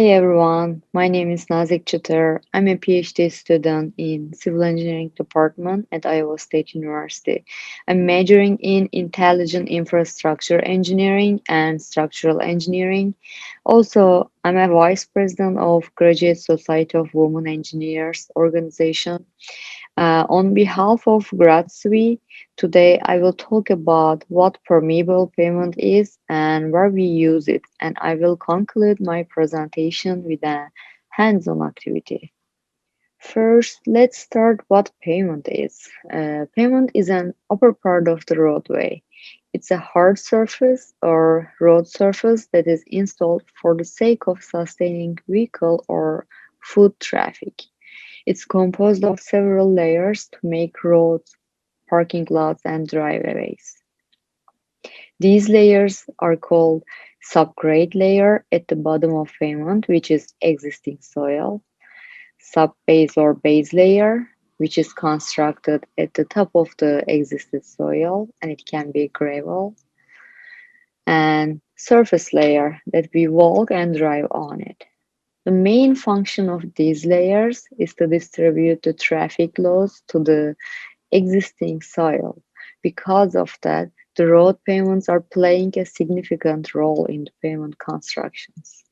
Hi everyone, my name is Nazik Chater. I'm a PhD student in Civil Engineering Department at Iowa State University. I'm majoring in Intelligent Infrastructure Engineering and Structural Engineering. Also, I'm a Vice President of Graduate Society of Women Engineers organization. On behalf of GradSui, today I will talk about what permeable pavement is and where we use it, and I will conclude my presentation with a hands-on activity. First, let's start what pavement is. Pavement is an upper part of the roadway. It's a hard surface or road surface that is installed for the sake of sustaining vehicle or foot traffic. It's composed of several layers to make roads, parking lots, and driveways. These layers are called subgrade layer at the bottom of pavement, which is existing soil, subbase or base layer, which is constructed at the top of the existing soil, and it can be gravel, and surface layer that we walk and drive on it. The main function of these layers is to distribute the traffic loads to the existing soil. Because of that, the road pavements are playing a significant role in the pavement constructions.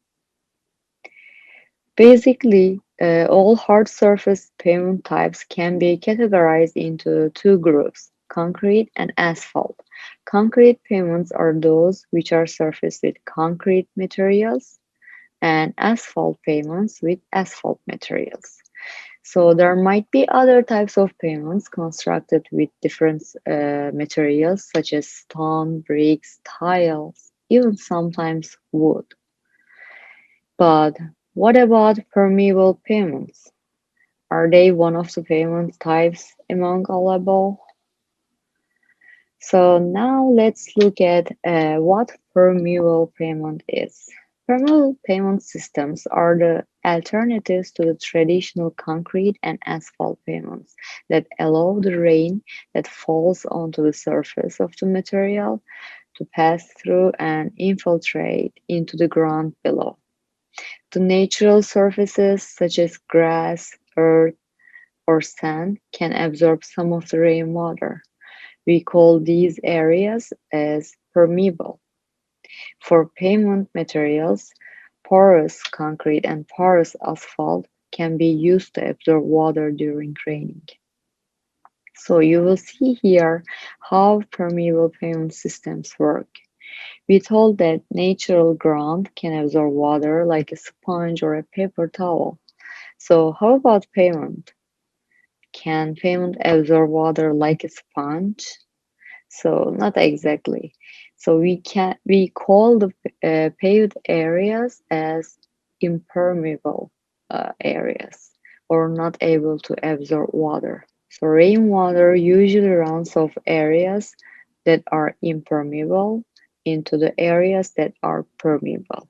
Basically, all hard surface pavement types can be categorized into two groups, concrete and asphalt. Concrete pavements are those which are surfaced with concrete materials, and asphalt pavements with asphalt materials. So there might be other types of pavements constructed with different materials such as stone, bricks, tiles, even sometimes wood. But what about permeable pavements? Are they one of the pavement types among all above? So now let's look at what permeable pavement is. Permeable pavement systems are the alternatives to the traditional concrete and asphalt pavements that allow the rain that falls onto the surface of the material to pass through and infiltrate into the ground below. The natural surfaces such as grass, earth, or sand can absorb some of the rainwater. We call these areas as permeable. For pavement materials, porous concrete and porous asphalt can be used to absorb water during raining. So you will see here how permeable pavement systems work. We told that natural ground can absorb water like a sponge or a paper towel. So how about pavement? Can pavement absorb water like a sponge? So not exactly. So we call the paved areas as impermeable areas or not able to absorb water. So rainwater usually runs off areas that are impermeable into the areas that are permeable,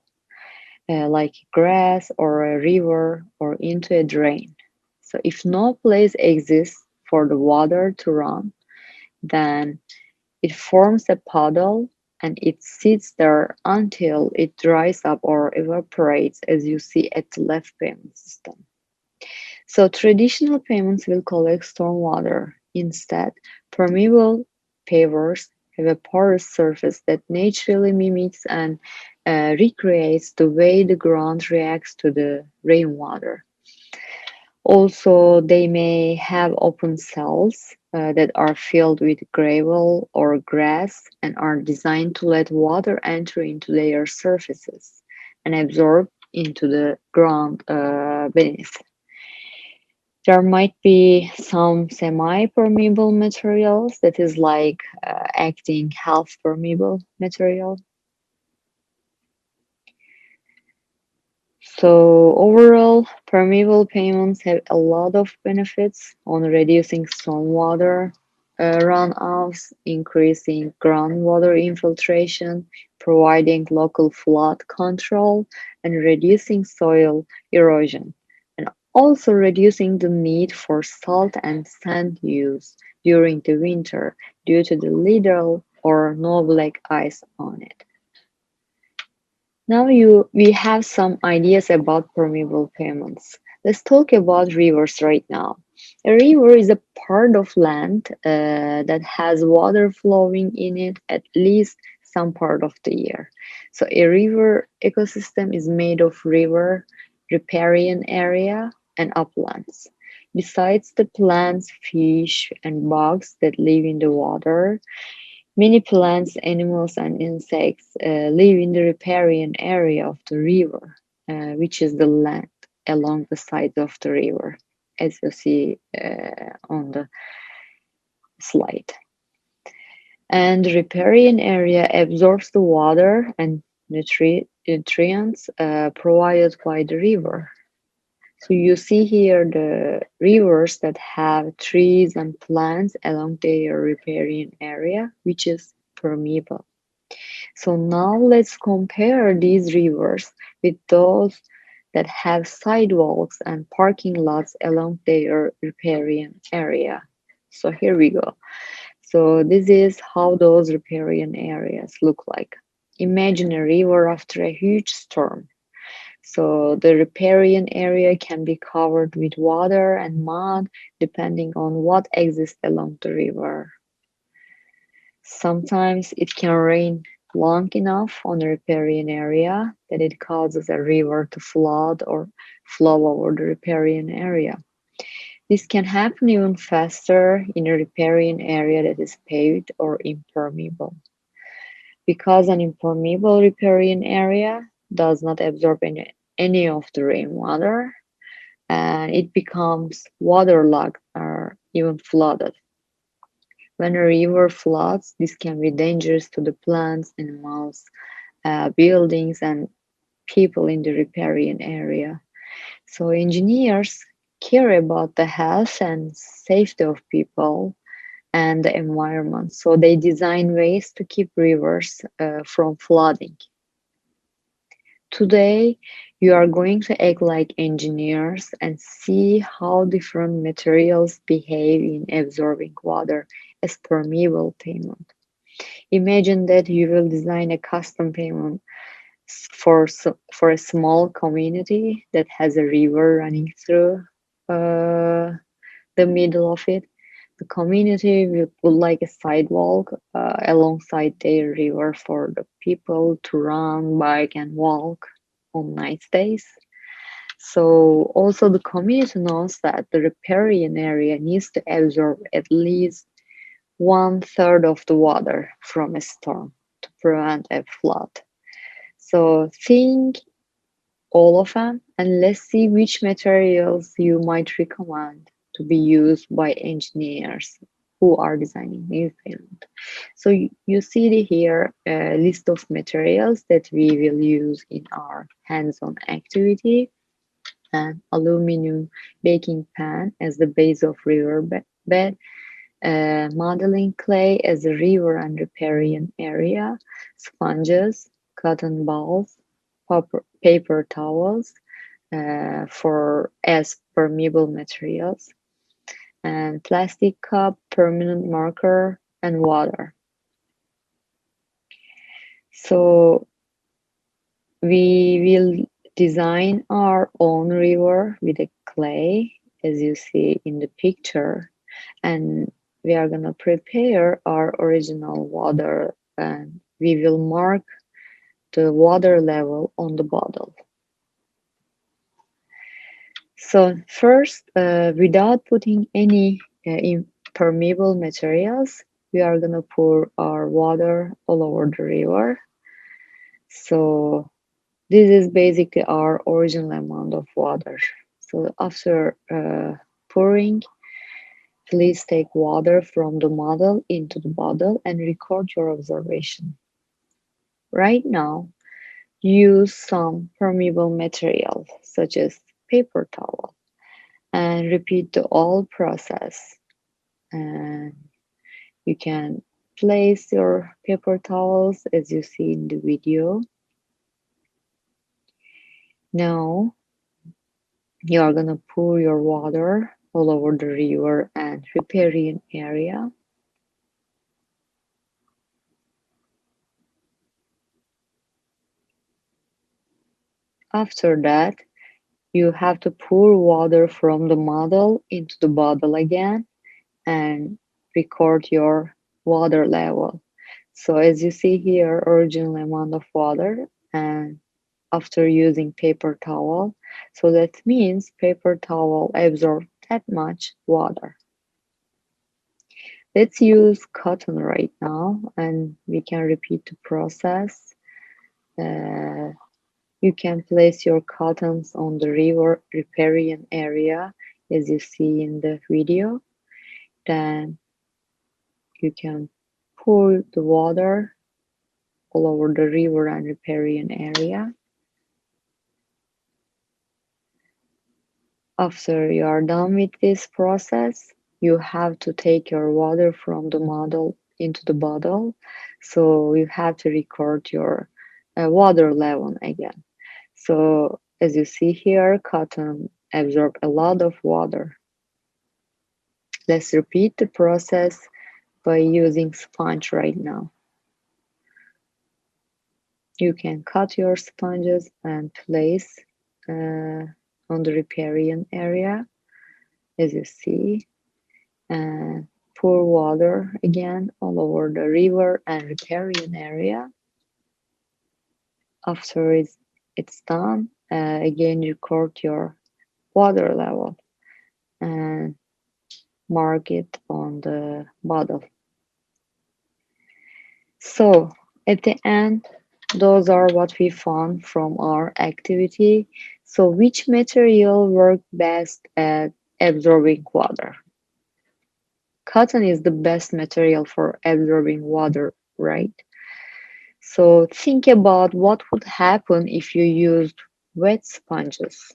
like grass or a river or into a drain. So if no place exists for the water to run, then it forms a puddle and it sits there until it dries up or evaporates, as you see at the left pavement system. So traditional pavements will collect stormwater. Instead, permeable pavers have a porous surface that naturally mimics and recreates the way the ground reacts to the rainwater. Also, they may have open cells that are filled with gravel or grass and are designed to let water enter into their surfaces and absorb into the ground beneath. There might be some semi-permeable materials that is like acting half permeable material. So overall, permeable pavements have a lot of benefits on reducing stormwater runoffs, increasing groundwater infiltration, providing local flood control, and reducing soil erosion, and also reducing the need for salt and sand use during the winter due to the little or no black ice on it. Now we have some ideas about permeable pavements. Let's talk about rivers right now. A river is a part of land that has water flowing in it at least some part of the year. So a river ecosystem is made of river, riparian area, and uplands. Besides the plants, fish, and bugs that live in the water, many plants, animals, and insects live in the riparian area of the river, which is the land along the sides of the river, as you see on the slide. And the riparian area absorbs the water and nutrients provided by the river. So you see here the rivers that have trees and plants along their riparian area, which is permeable. So now let's compare these rivers with those that have sidewalks and parking lots along their riparian area. So here we go. So this is how those riparian areas look like. Imagine a river after a huge storm. So the riparian area can be covered with water and mud depending on what exists along the river. Sometimes it can rain long enough on a riparian area that it causes a river to flood or flow over the riparian area. This can happen even faster in a riparian area that is paved or impermeable. Because an impermeable riparian area does not absorb any of the rainwater, and it becomes waterlogged or even flooded. When a river floods, this can be dangerous to the plants, animals, buildings, and people in the riparian area. So, engineers care about the health and safety of people and the environment. So, they design ways to keep rivers from flooding. Today, you are going to act like engineers and see how different materials behave in absorbing water as permeable pavement. Imagine that you will design a custom pavement for a small community that has a river running through uh, the middle of it. The community will put like a sidewalk alongside their river for the people to run, bike, and walk on nice days. So also the community knows that the riparian area needs to absorb at least one third of the water from a storm to prevent a flood. So think all of them and let's see which materials you might recommend to be used by engineers who are designing new pavement. So you see here a list of materials that we will use in our hands-on activity. And aluminum baking pan as the base of river bed, modeling clay as a river and riparian area, sponges, cotton balls, paper towels for as permeable materials, and plastic cup, permanent marker, and water. So we will design our own river with a clay, as you see in the picture, and we are gonna prepare our original water and we will mark the water level on the bottle. So first, without putting any impermeable materials, we are gonna pour our water all over the river. So this is basically our original amount of water. So after pouring, please take water from the model into the bottle and record your observation. Right now, use some permeable material such as paper towel and repeat the whole process. And you can place your paper towels as you see in the video. Now you are gonna pour your water all over the river and riparian area. After that, you have to pour water from the model into the bottle again and record your water level. So as you see here, original amount of water and after using paper towel. So that means paper towel absorbed that much water. Let's use cotton right now and we can repeat the process. Uh, you can place your cottons on the river riparian area as you see in the video. Then you can pour the water all over the river and riparian area. After you are done with this process, you have to take your water from the model into the bottle. So you have to record your water level again. So as you see here, cotton absorb a lot of water. Let's repeat the process by using sponge right now. You can cut your sponges and place on the riparian area as you see. And pour water again all over the river and riparian area. After it's done, again record your water level and mark it on the bottle. So at the end, those are what we found from our activity. So which material works best at absorbing water? Cotton is the best material for absorbing water, right? So think about what would happen if you used wet sponges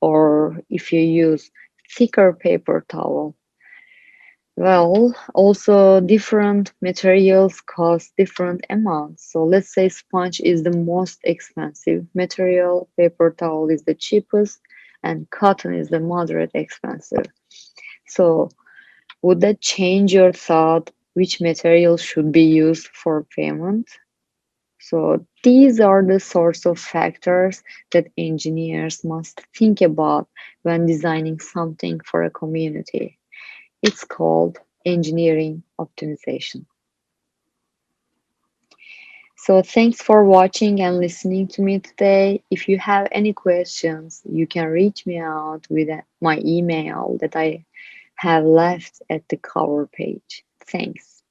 or if you use thicker paper towel. Well, also different materials cost different amounts. So let's say sponge is the most expensive material, paper towel is the cheapest, and cotton is the moderate expensive. So would that change your thought which material should be used for pavement? So these are the sorts of factors that engineers must think about when designing something for a community. It's called engineering optimization. So thanks for watching and listening to me today. If you have any questions, you can reach me out with my email that I have left at the cover page. Thanks.